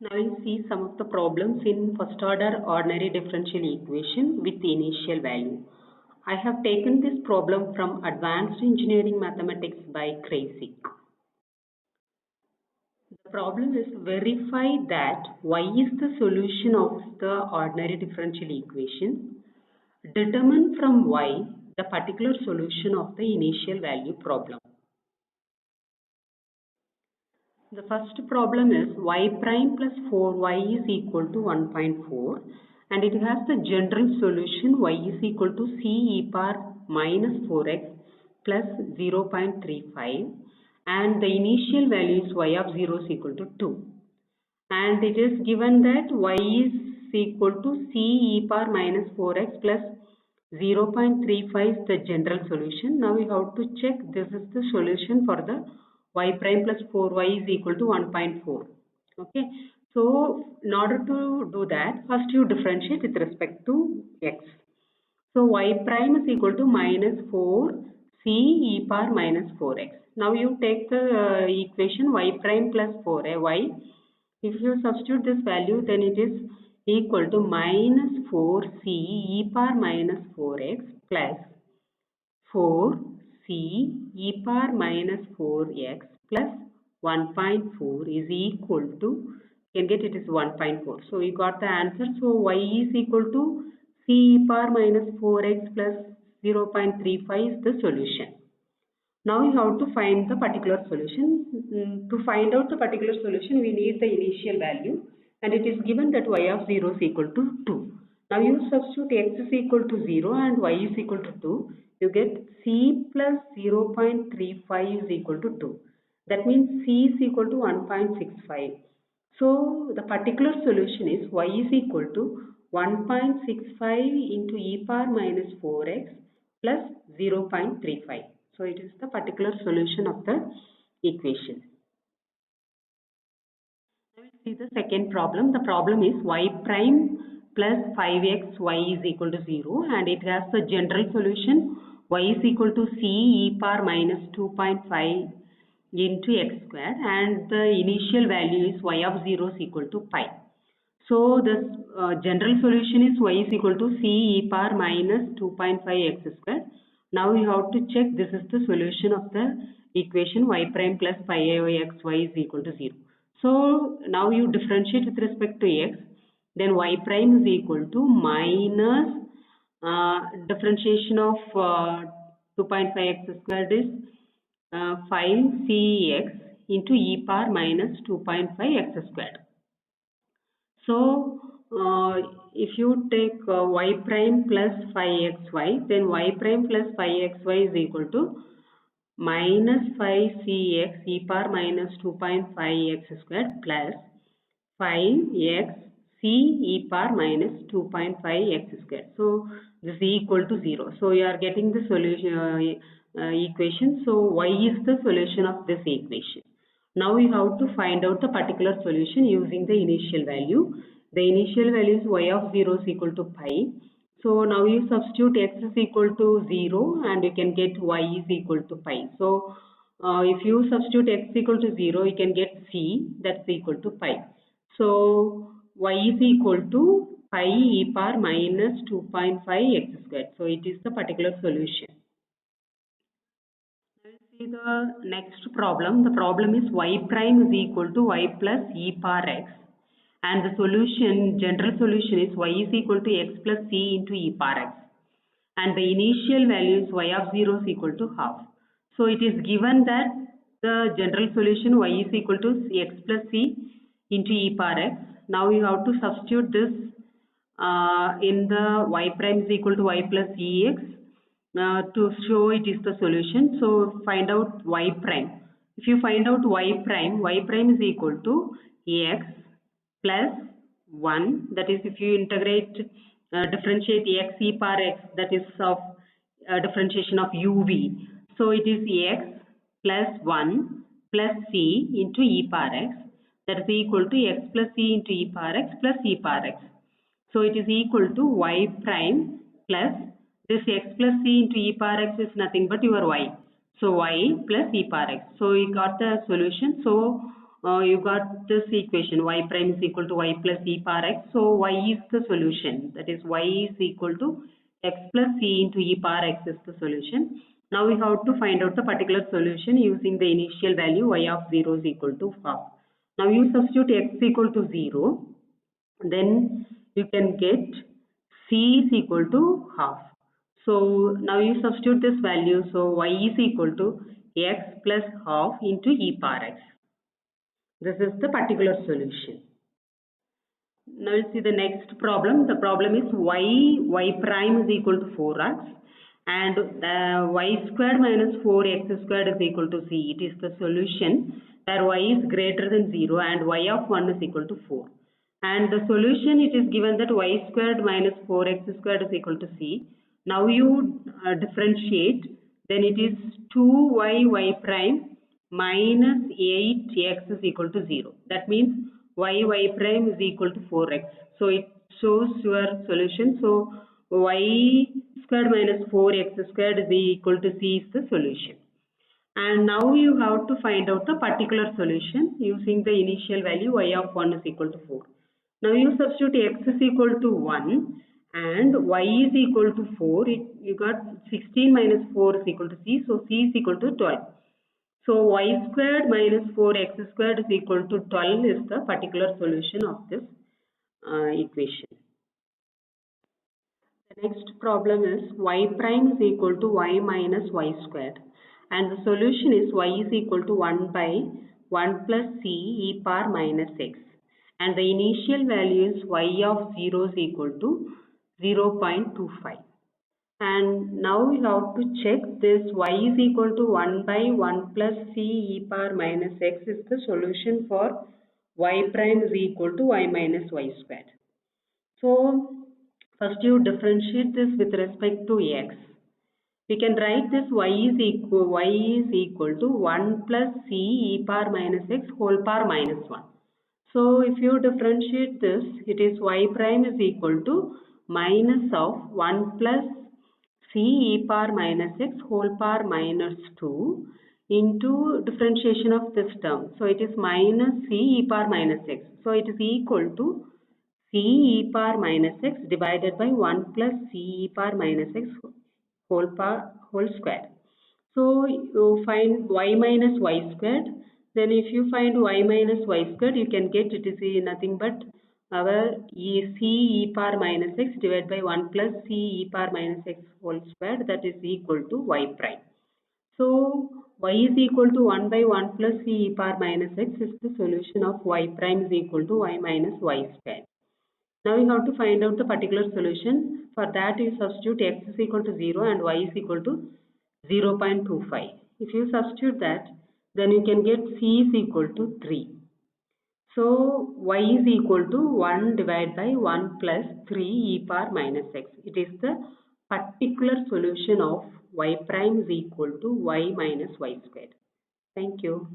Now we'll see some of the problems in first order ordinary differential equation with the initial value. I have taken this problem from Advanced Engineering Mathematics by Kreyszig. The problem is verify that y is the solution of the ordinary differential equation. Determine from y the particular solution of the initial value problem. The first problem is y prime plus 4y is equal to 1.4 and it has the general solution y is equal to c e power minus 4x plus 0.35 and the initial value is y of 0 is equal to 2 and it is given that y is equal to c e power minus 4x plus 0.35 is the general solution. Now we have to check this is the solution for the y prime plus 4y is equal to 1.4. Okay, so in order to do that, first you differentiate with respect to x. So y prime is equal to minus 4 c e power minus 4x. Now you take the equation y prime plus 4y. If you substitute this value, then it is equal to minus 4 c e power minus 4x plus 4 c e power minus 4x plus 1.4 is equal to, you can get it is 1.4. So you got the answer. So y is equal to c e power minus 4x plus 0.35 is the solution. Now you have to find the particular solution. To find out the particular solution, we need the initial value and it is given that y of 0 is equal to 2. Now you substitute x is equal to 0 and y is equal to 2. You get c plus 0.35 is equal to 2. That means c is equal to 1.65. So the particular solution is y is equal to 1.65 into e power minus 4x plus 0.35. So it is the particular solution of the equation. Now we see the second problem. The problem is y prime plus 5x y is equal to 0 and it has the general solution y is equal to c e power minus 2.5 into x square and the initial value is y of 0 is equal to pi. So this general solution is y is equal to c e power minus 2.5 x square. Now we have to check this is the solution of the equation y prime plus pi x y is equal to 0. So now you differentiate with respect to x, then y prime is equal to minus differentiation of 2.5x squared is 5cx into e power minus 2.5x squared. So if you take y prime plus 5xy, then y prime plus 5xy is equal to minus 5cx e power minus 2.5x squared plus 5x c e power minus 2.5x squared. So this is equal to 0. So you are getting the solution equation. So y is the solution of this equation. Now we have to find out the particular solution using the initial value. The initial value is y of 0 is equal to pi. So now you substitute x is equal to 0 and you can get y is equal to pi. So if you substitute x equal to 0, you can get c that's equal to pi. So y is equal to pi e power minus 2.5 x squared. So it is the particular solution. See the next problem. The problem is y prime is equal to y plus e power x and the solution, general solution is y is equal to x plus c into e power x and the initial value is y of 0 is equal to half. So it is given that the general solution y is equal to x plus c into e power x. Now you have to substitute this in the y prime is equal to y plus ex to show it is the solution. So find out y prime. If you find out y prime is equal to x plus 1, that is if you integrate differentiate x e power x, that is of differentiation of uv. So it is x plus 1 plus c into e power x, that is equal to x plus c into e power x plus e power x. So it is equal to y prime plus this x plus c into e power x is nothing but your y. So y plus e power x. So we got the solution. So you got this equation y prime is equal to y plus e power x. So y is the solution. That is y is equal to x plus c into e power x is the solution. Now we have to find out the particular solution using the initial value y of 0 is equal to half. Now you substitute x equal to 0. Then you can get c is equal to half. So now you substitute this value. So y is equal to x plus half into e power x. This is the particular solution. Now we'll see the next problem. The problem is y prime is equal to 4x and y squared minus 4x squared is equal to c. It is the solution where y is greater than 0 and y of 1 is equal to 4. And the solution, it is given that y squared minus 4x squared is equal to c. Now you differentiate, then it is 2y prime minus 8x is equal to 0. That means y prime is equal to 4x. So it shows your solution. So y squared minus 4x squared is equal to c is the solution. And now you have to find out the particular solution using the initial value y of 1 is equal to 4. Now you substitute x is equal to 1 and y is equal to 4. You got 16 minus 4 is equal to c. So c is equal to 12. So y squared minus 4x squared is equal to 12 is the particular solution of this equation. The next problem is y prime is equal to y minus y squared. And the solution is y is equal to 1 by 1 plus c e power minus x. And the initial value is y of 0 is equal to 0.25. And now we have to check this y is equal to 1 by 1 plus c e power minus x is the solution for y prime is equal to y minus y squared. So first you differentiate this with respect to x. We can write this y is equal to 1 plus c e power minus x whole power minus 1. So if you differentiate this, it is y prime is equal to minus of 1 plus c e power minus x whole power minus 2 into differentiation of this term. So it is minus c e power minus x. So it is equal to c e power minus x divided by 1 plus c e power minus x whole square. So you find y minus y squared. Then if you find y minus y squared, you can get it is nothing but our c e power minus x divided by 1 plus c e power minus x whole squared, that is equal to y prime. So y is equal to 1 by 1 plus c e power minus x is the solution of y prime is equal to y minus y squared. Now you have to find out the particular solution. For that you substitute x is equal to 0 and y is equal to 0.25. If you substitute that, then you can get c is equal to 3. So y is equal to 1 divided by 1 plus 3 e power minus x. It is the particular solution of y prime is equal to y minus y squared. Thank you.